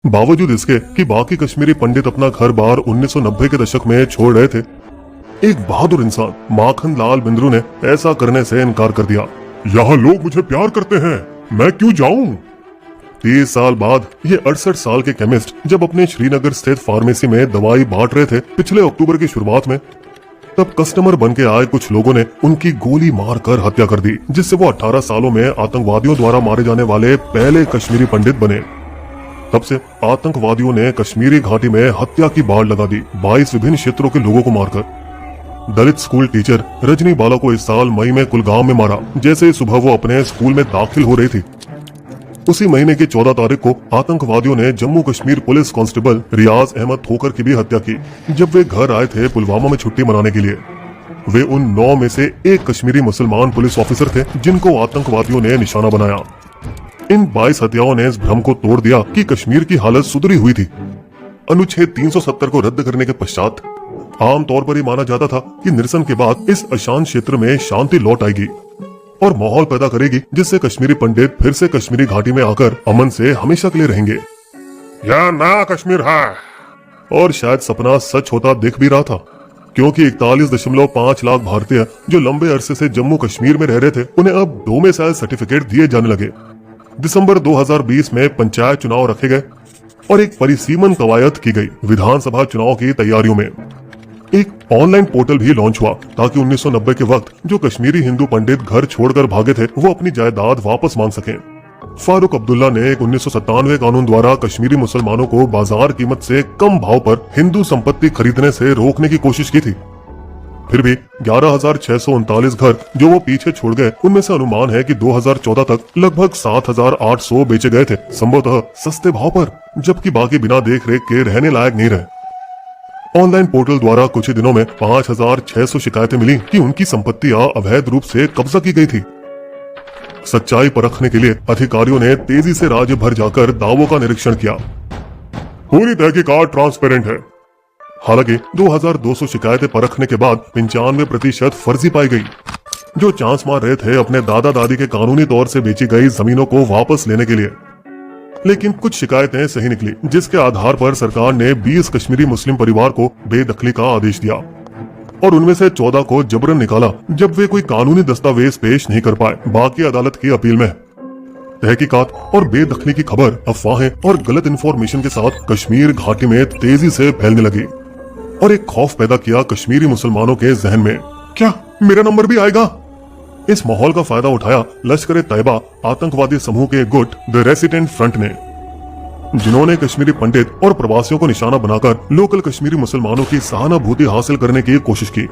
बावजूद इसके कि बाकी कश्मीरी पंडित अपना घर बार 1990 के दशक में छोड़ रहे थे, एक बहादुर इंसान माखन लाल बिंद्रू ने ऐसा करने से इनकार कर दिया। यहाँ लोग मुझे प्यार करते हैं, मैं क्यों जाऊं? 30 साल बाद ये 68 साल के केमिस्ट जब अपने श्रीनगर स्थित फार्मेसी में दवाई बांट रहे थे पिछले अक्टूबर की शुरुआत में, तब कस्टमर बन के आए कुछ लोगों ने उनकी गोली मारकर हत्या कर दी, जिससे वो 18 सालों में आतंकवादियों द्वारा मारे जाने वाले पहले कश्मीरी पंडित बने। तब से आतंकवादियों ने कश्मीरी घाटी में हत्या की बाढ़ लगा दी, 22 विभिन्न क्षेत्रों के लोगों को मारकर। दलित स्कूल टीचर रजनी बाला को इस साल मई में कुलगाम में मारा, जैसे ही सुबह वो अपने स्कूल में दाखिल हो रही थी। उसी महीने की 14 तारीख को आतंकवादियों ने जम्मू कश्मीर पुलिस कांस्टेबल रियाज अहमद ठोकर की भी हत्या की, जब वे घर आए थे पुलवामा में छुट्टी मनाने के लिए। वे उन 9 में से एक कश्मीरी मुसलमान पुलिस ऑफिसर थे जिनको आतंकवादियों ने निशाना बनाया। इन 22 हत्याओं ने इस भ्रम को तोड़ दिया कि कश्मीर की हालत सुधरी हुई थी। अनुच्छेद 370 को रद्द करने के पश्चात आमतौर पर यह माना जाता था कि निरसन के बाद इस अशांत क्षेत्र में शांति लौट आएगी और माहौल पैदा करेगी, जिससे कश्मीरी पंडित फिर से कश्मीरी घाटी में आकर अमन से हमेशा के लिए रहेंगे। यह नया कश्मीर है। और शायद सपना सच होता दिख भी रहा था, क्योंकि 41.5 लाख भारतीय जो लंबे अरसे से जम्मू कश्मीर में रह रहे थे, उन्हें अब डोमिसाइल सर्टिफिकेट दिए जाने लगे। दिसंबर 2020 में पंचायत चुनाव रखे गए और एक परिसीमन कवायद की गई। विधानसभा चुनाव की तैयारियों में एक ऑनलाइन पोर्टल भी लॉन्च हुआ ताकि 1990 के वक्त जो कश्मीरी हिंदू पंडित घर छोड़कर भागे थे वो अपनी जायदाद वापस मांग सकें। फारूक अब्दुल्ला ने एक 1997 कानून द्वारा कश्मीरी मुसलमानों को बाजार कीमत से कम भाव पर हिंदू संपत्ति खरीदने से रोकने की कोशिश की थी। फिर भी 11,639 घर जो वो पीछे छोड़ गए, उनमें से अनुमान है कि 2014 तक लगभग 7,800 बेचे गए थे, संभवतः सस्ते भाव पर, जबकि बाकी बिना देख रेख के रहने लायक नहीं रहे। ऑनलाइन पोर्टल द्वारा कुछ ही दिनों में 5,600 शिकायतें मिली कि उनकी संपत्तियां अवैध रूप से कब्जा की गई थी। सच्चाई परखने के लिए अधिकारियों ने तेजी से राज्य भर जाकर दावों का निरीक्षण किया। पूरी तहकीकात ट्रांसपेरेंट है। हालांकि 2,200 शिकायतें परखने के बाद 95% फर्जी पाई गई, जो चांस मार रहे थे अपने दादा दादी के कानूनी तौर से बेची गई जमीनों को वापस लेने के लिए। लेकिन कुछ शिकायतें सही निकली, जिसके आधार पर सरकार ने 20 कश्मीरी मुस्लिम परिवार को बेदखली का आदेश दिया और उनमें से 14 को जबरन निकाला जब वे कोई कानूनी दस्तावेज पेश नहीं कर पाए। बाकी अदालत की अपील में तहकीकात और बेदखली की खबर अफवाहें और गलत इन्फॉर्मेशन के साथ कश्मीर घाटी में तेजी से फैलने लगी और एक खौफ पैदा किया कश्मीरी मुसलमानों के जहन में, क्या मेरा नंबर भी आएगा? इस माहौल का फायदा उठाया लश्कर-ए-तैयबा आतंकवादी समूह के गुट द रेसिडेंट फ्रंट ने, जिन्होंने कश्मीरी पंडित और प्रवासियों को निशाना बनाकर लोकल कश्मीरी मुसलमानों की सहानुभूति हासिल करने की कोशिश की।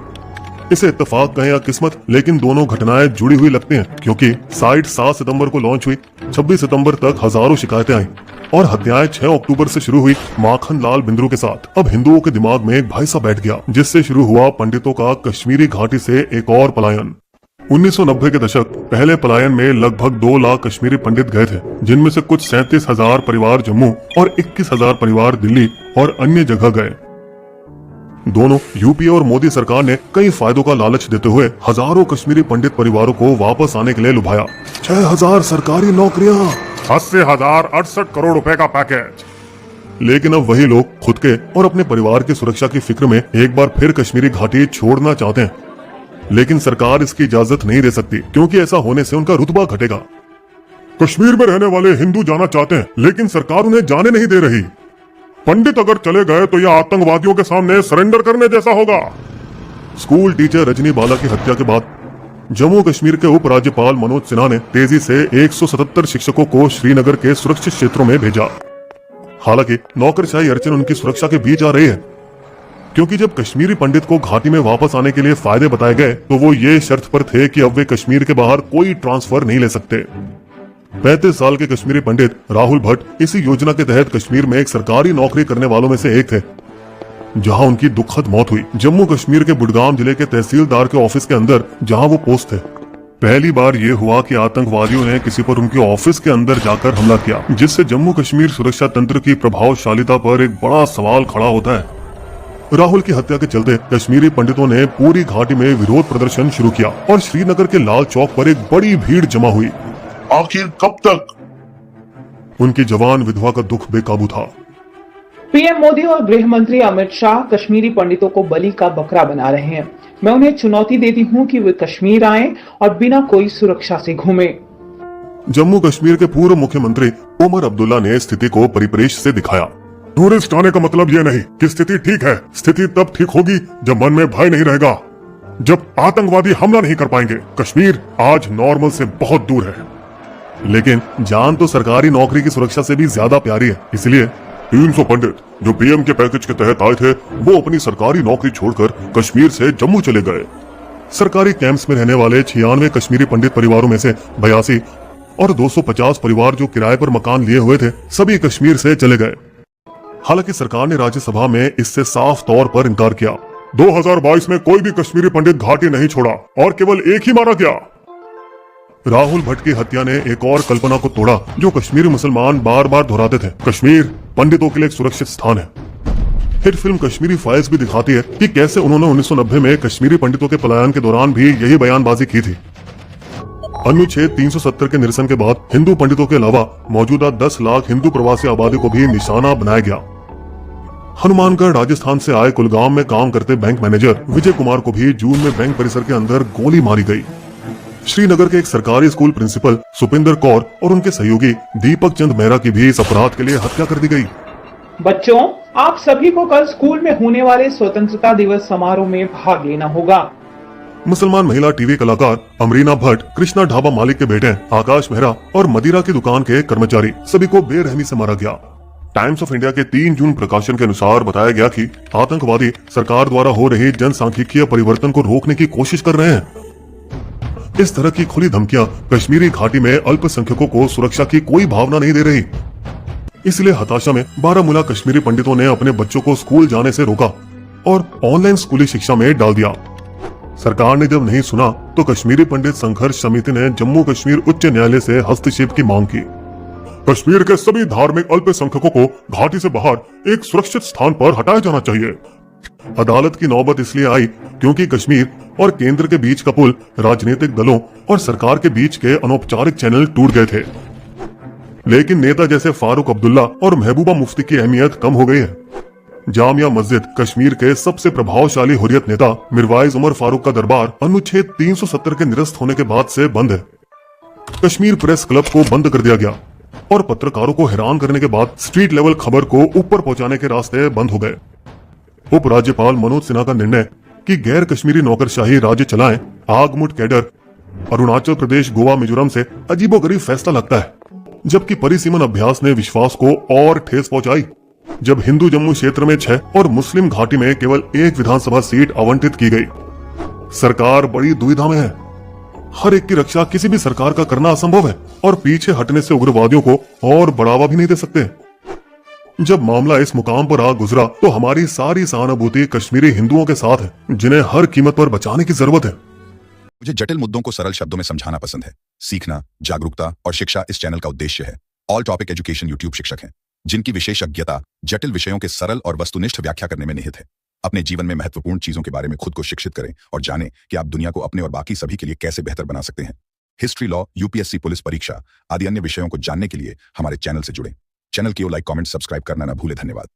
इसे इत्तेफाक कहें या किस्मत, लेकिन दोनों घटनाएं जुड़ी हुई लगती हैं, क्योंकि साइट 7 सितंबर को लॉन्च हुई, 26 सितंबर तक हजारों शिकायतें आई और हत्याएं 6 अक्टूबर से शुरू हुई माखन लाल बिंद्रू के साथ। अब हिंदुओं के दिमाग में एक भय सा बैठ गया, जिससे शुरू हुआ पंडितों का कश्मीरी घाटी से एक और पलायन। 1990 के दशक पहले पलायन में लगभग 2 लाख कश्मीरी पंडित गए थे, जिनमें से कुछ 37,000 परिवार जम्मू और 21,000 परिवार दिल्ली और अन्य जगह गए। दोनों यूपी और मोदी सरकार ने कई फायदों का लालच देते हुए हजारों कश्मीरी पंडित परिवारों को वापस आने के लिए लुभाया। 6,000 सरकारी नौकरियां, 80,068 करोड़ रुपए का पैकेज। लेकिन अब वही लोग खुद के और अपने परिवार की सुरक्षा की फिक्र में एक बार फिर कश्मीरी घाटी छोड़ना चाहते हैं, लेकिन सरकार इसकी इजाजत नहीं दे सकती, क्योंकि ऐसा होने से उनका रुतबा घटेगा। कश्मीर में रहने वाले हिंदू जाना चाहते हैं, लेकिन सरकार उन्हें जाने नहीं दे रही। पंडित अगर चले गए तो यह आतंकवादियों के सामने सरेंडर करने जैसा होगा। स्कूल टीचर रजनी बाला की हत्या के बाद जम्मू कश्मीर के उपराज्यपाल मनोज सिन्हा ने तेजी से 177 शिक्षकों को श्रीनगर के सुरक्षित क्षेत्रों में भेजा। हालांकि नौकरशाही अड़चन उनकी सुरक्षा के बीच आ रही है, क्योंकि जब कश्मीरी पंडित को घाटी में वापस आने के लिए फायदे बताए गए तो वो ये शर्त पर थे कि अब वे कश्मीर के बाहर कोई ट्रांसफर नहीं ले सकते। 35 साल के कश्मीरी पंडित राहुल भट्ट इसी योजना के तहत कश्मीर में एक सरकारी नौकरी करने वालों में से एक थे, जहां उनकी दुखद मौत हुई जम्मू कश्मीर के बुडगाम जिले के तहसीलदार के ऑफिस के अंदर, जहां वो पोस्ट थे। पहली बार ये हुआ कि आतंकवादियों ने किसी पर उनके ऑफिस के अंदर जाकर हमला किया, जिससे जम्मू कश्मीर सुरक्षा तंत्र की प्रभावशालीता पर एक बड़ा सवाल खड़ा होता है। राहुल की हत्या के चलते कश्मीरी पंडितों ने पूरी घाटी में विरोध प्रदर्शन शुरू किया और श्रीनगर के लाल चौक पर एक बड़ी भीड़ जमा हुई। आखिर कब तक? उनकी जवान विधवा का दुख बेकाबू था। पीएम मोदी और गृह मंत्री अमित शाह कश्मीरी पंडितों को बलि का बकरा बना रहे हैं। मैं उन्हें चुनौती देती हूं कि वे कश्मीर आएं और बिना कोई सुरक्षा से घूमें। जम्मू कश्मीर के पूर्व मुख्यमंत्री उमर अब्दुल्ला ने स्थिति को परिप्रेक्ष्य से दिखाया। टूरिस्ट आने का मतलब ये नहीं कि स्थिति ठीक है। स्थिति तब ठीक होगी जब मन में भय नहीं रहेगा, जब आतंकवादी हमला नहीं कर पाएंगे। कश्मीर आज नॉर्मल से बहुत दूर है, लेकिन जान तो सरकारी नौकरी की सुरक्षा से भी ज्यादा प्यारी है। इसलिए 300 पंडित जो पीएम के पैकेज के तहत आए थे, वो अपनी सरकारी नौकरी छोड़कर कश्मीर से जम्मू चले गए। सरकारी कैंप्स में रहने वाले 96 कश्मीरी पंडित परिवारों में से 82 और 250 परिवार जो किराए पर मकान लिए हुए थे, सभी कश्मीर से चले गए। हालांकि सरकार ने राज्यसभा में इससे साफ तौर पर इनकार किया। 2022 में कोई भी कश्मीरी पंडित घाटी नहीं छोड़ा और केवल एक ही मारा गया। राहुल भट्ट की हत्या ने एक और कल्पना को तोड़ा जो कश्मीरी मुसलमान बार बार दोहराते थे। कश्मीर पंडितों के लिए एक सुरक्षित स्थान है। हिट फिल्म कश्मीरी फाइल्स भी दिखाती है कि कैसे उन्होंने 1990 में कश्मीरी पंडितों के पलायन के दौरान भी यही बयानबाजी की थी। अनुच्छेद 370 के निरसन के बाद हिंदू पंडितों के अलावा मौजूदा 10 लाख हिंदू प्रवासी आबादी को भी निशाना बनाया गया। हनुमानगढ़ राजस्थान से आए कुलगाम में काम करते बैंक मैनेजर विजय कुमार को भी जून में बैंक परिसर के अंदर गोली मारी गई। श्रीनगर के एक सरकारी स्कूल प्रिंसिपल सुपिंदर कौर और उनके सहयोगी दीपक चंद मेहरा की भी इस अपराध के लिए हत्या कर दी गई। बच्चों, आप सभी को कल स्कूल में होने वाले स्वतंत्रता दिवस समारोह में भाग लेना होगा। मुसलमान महिला टीवी कलाकार अमरीना भट्ट, कृष्णा ढाबा मालिक के बेटे आकाश मेहरा और मदिरा की दुकान के कर्मचारी सभी को बेरहमी से मारा गया। टाइम्स ऑफ इंडिया के 3 जून प्रकाशन के अनुसार बताया गया कि आतंकवादी सरकार द्वारा हो रही जनसांख्यिकीय परिवर्तन को रोकने की कोशिश कर रहे हैं। इस तरह की खुली धमकियां कश्मीरी घाटी में अल्पसंख्यकों को सुरक्षा की कोई भावना नहीं दे रही। इसलिए हताशा में बारामूला कश्मीरी पंडितों ने अपने बच्चों को स्कूल जाने से रोका और ऑनलाइन स्कूली शिक्षा में डाल दिया। सरकार ने जब नहीं सुना तो कश्मीरी पंडित संघर्ष समिति ने जम्मू कश्मीर उच्च न्यायालय से हस्तक्षेप की मांग की। कश्मीर के सभी धार्मिक अल्पसंख्यकों को घाटी से बाहर एक सुरक्षित स्थान पर हटाया जाना चाहिए। अदालत की नौबत इसलिए आई क्योंकि कश्मीर और केंद्र के बीच का पुल राजनीतिक दलों और सरकार के बीच के अनौपचारिक चैनल टूट गए थे। लेकिन नेता जैसे फारूक अब्दुल्ला और महबूबा मुफ्ती की अहमियत कम हो गई है। जामिया मस्जिद कश्मीर के सबसे प्रभावशाली हुर्रियत नेता मिर्वाइज उमर फारूक का दरबार अनुच्छेद 370 के निरस्त होने के बाद से बंद है। कश्मीर प्रेस क्लब को बंद कर दिया गया और पत्रकारों को हैरान करने के बाद स्ट्रीट लेवल खबर को ऊपर पहुंचाने के रास्ते बंद हो गए। उपराज्यपाल मनोज सिन्हा का निर्णय कि गैर कश्मीरी नौकरशाही राज्य चलाएं आगमुट कैडर अरुणाचल प्रदेश, गोवा, मिजोरम से अजीबोगरीब फैसला लगता है, जबकि परिसीमन अभ्यास ने विश्वास को और ठेस पहुंचाई। जब हिंदू जम्मू क्षेत्र में 6 और मुस्लिम घाटी में केवल 1 विधानसभा सीट आवंटित की गई, सरकार बड़ी दुविधा में है। हर एक की रक्षा किसी भी सरकार का करना असंभव है और पीछे हटने से उग्रवादियों को और बढ़ावा भी नहीं दे सकते। जब मामला इस मुकाम पर आ गुजरा तो हमारी सारी सहानुभूति कश्मीरी हिंदुओं के साथ है, जिन्हें हर कीमत पर बचाने की जरूरत है। मुझे जटिल मुद्दों को सरल शब्दों में समझाना पसंद है। सीखना, जागरूकता और शिक्षा इस चैनल का उद्देश्य है। ऑल टॉपिक एजुकेशन यूट्यूब शिक्षक हैं, जिनकी विशेषज्ञता जटिल विषयों के सरल और वस्तुनिष्ठ व्याख्या करने में निहित है। अपने जीवन में महत्वपूर्ण चीजों के बारे में खुद को शिक्षित करें और जानें कि आप दुनिया को अपने और बाकी सभी के लिए कैसे बेहतर बना सकते हैं। हिस्ट्री, लॉ, यूपीएससी, पुलिस परीक्षा आदि अन्य विषयों को जानने के लिए हमारे चैनल से जुड़ें। चैनल की लाइक, कमेंट, सब्सक्राइब करना न भूलें। धन्यवाद।